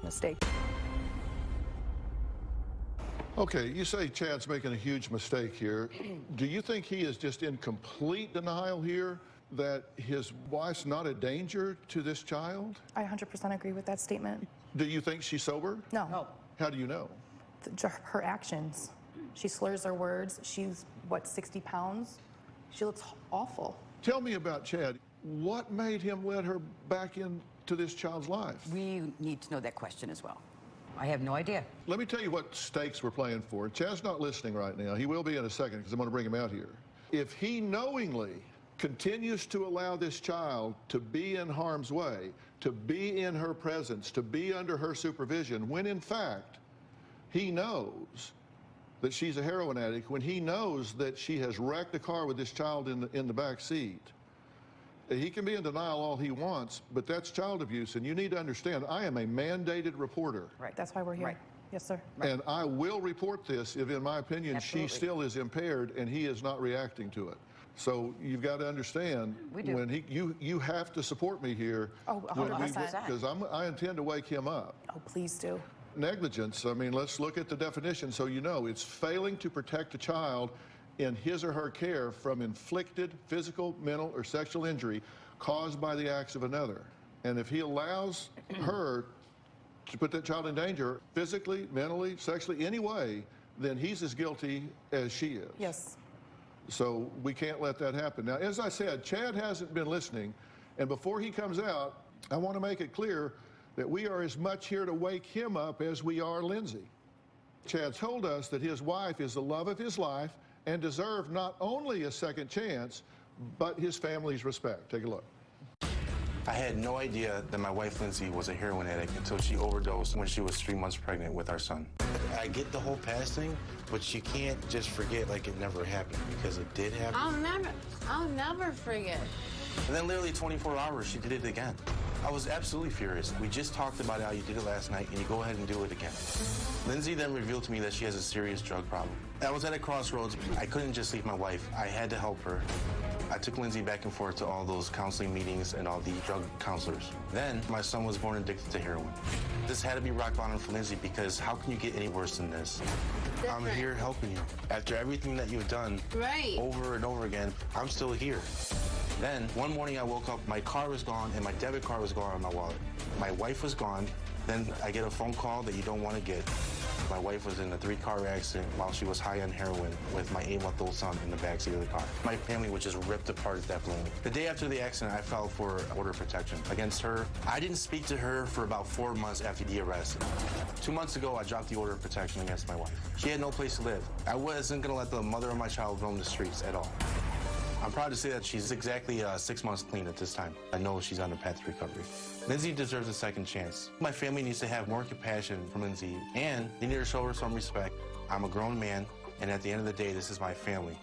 mistake. Okay, you say Chad's making a huge mistake here. Do you think he is just in complete denial here that his wife's not a danger to this child? I 100% agree with that statement. Do you think she's sober? No. How do you know? Her actions. She slurs her words. She's, what, 60 pounds? She looks awful. Tell me about Chad. What made him let her back into this child's life? We need to know that question as well. I have no idea. Let me tell you what stakes we're playing for. Chad's not listening right now. He will be in a second because I'm going to bring him out here. If he knowingly continues to allow this child to be in harm's way, to be in her presence, to be under her supervision, when in fact he knows that she's a heroin addict, when he knows that she has wrecked a car with this child in the back seat, he can be in denial all he wants, but that's child abuse, and you need to understand, I am a mandated reporter. Right. That's why we're here. Right. Yes, sir. Right. And I will report this if, in my opinion, Absolutely. she still is impaired and he is not reacting to it. So you've got to understand, We do. when you have to support me here. Oh, 100%. Because I intend to wake him up. Oh, please do. Negligence, I mean, let's look at the definition so you know. It's failing to protect a child in his or her care from inflicted physical, mental, or sexual injury caused by the acts of another. And if he allows her to put that child in danger, physically, mentally, sexually, any way, then he's as guilty as she is. Yes. So we can't let that happen. Now, as I said, Chad hasn't been listening, and before he comes out, I want to make it clear that we are as much here to wake him up as we are Lindsay. Chad told us that his wife is the love of his life and deserved not only a second chance, but his family's respect. Take a look. I had no idea that my wife, Lindsay, was a heroin addict until she overdosed when she was 3 months pregnant with our son. I get the whole past thing, but you can't just forget like it never happened, because it did happen. I'll never forget. And then literally 24 hours, she did it again. I was absolutely furious. We just talked about how you did it last night, and you go ahead and do it again. Lindsay then revealed to me that she has a serious drug problem. I was at a crossroads. I couldn't just leave my wife. I had to help her. I took Lindsay back and forth to all those counseling meetings and all the drug counselors. Then my son was born addicted to heroin. This had to be rock bottom for Lindsay, because how can you get any worse than this? I'm here helping you. After everything that you've done over and over again, I'm still here. Then one morning I woke up, my car was gone and my debit card was gone on my wallet. My wife was gone. Then I get a phone call that you don't want to get. My wife was in a 3-car accident while she was high on heroin with my 8-month-old son in the backseat of the car. My family was just ripped apart at that point. The day after the accident, I filed for order of protection against her. I didn't speak to her for about 4 months after the arrest. 2 months ago, I dropped the order of protection against my wife. She had no place to live. I wasn't going to let the mother of my child roam the streets at all. I'm proud to say that she's exactly 6 months clean at this time. I know she's on the path to recovery. Lindsay deserves a second chance. My family needs to have more compassion for Lindsay, and they need to show her some respect. I'm a grown man, and at the end of the day, this is my family.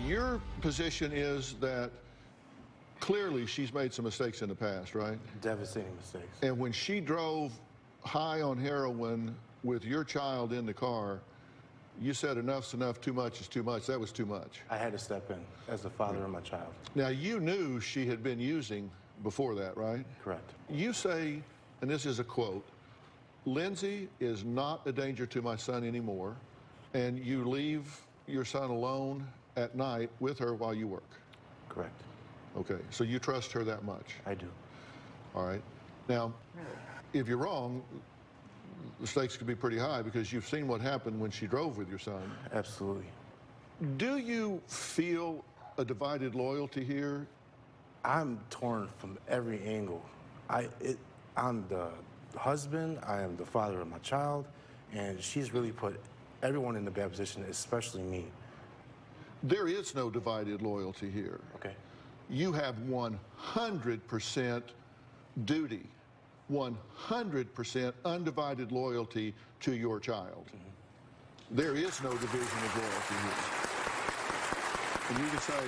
Your position is that clearly she's made some mistakes in the past, right? Devastating mistakes. And when she drove high on heroin with your child in the car, you said enough's enough, too much is too much. That was too much. I had to step in as the father of my child. Now, you knew she had been using before that, right? Correct. You say, and this is a quote, Lindsay is not a danger to my son anymore, and you leave your son alone at night with her while you work. Correct. Okay, so you trust her that much? I do. All right. Now, if you're wrong, the stakes could be pretty high, because you've seen what happened when she drove with your son. Absolutely. Do you feel a divided loyalty here? I'm torn from every angle. I'm the husband, I am the father of my child, and she's really put everyone in a bad position, especially me. There is no divided loyalty here. Okay. You have 100% duty, 100% undivided loyalty to your child. Mm-hmm. There is no division of loyalty here. And you can say,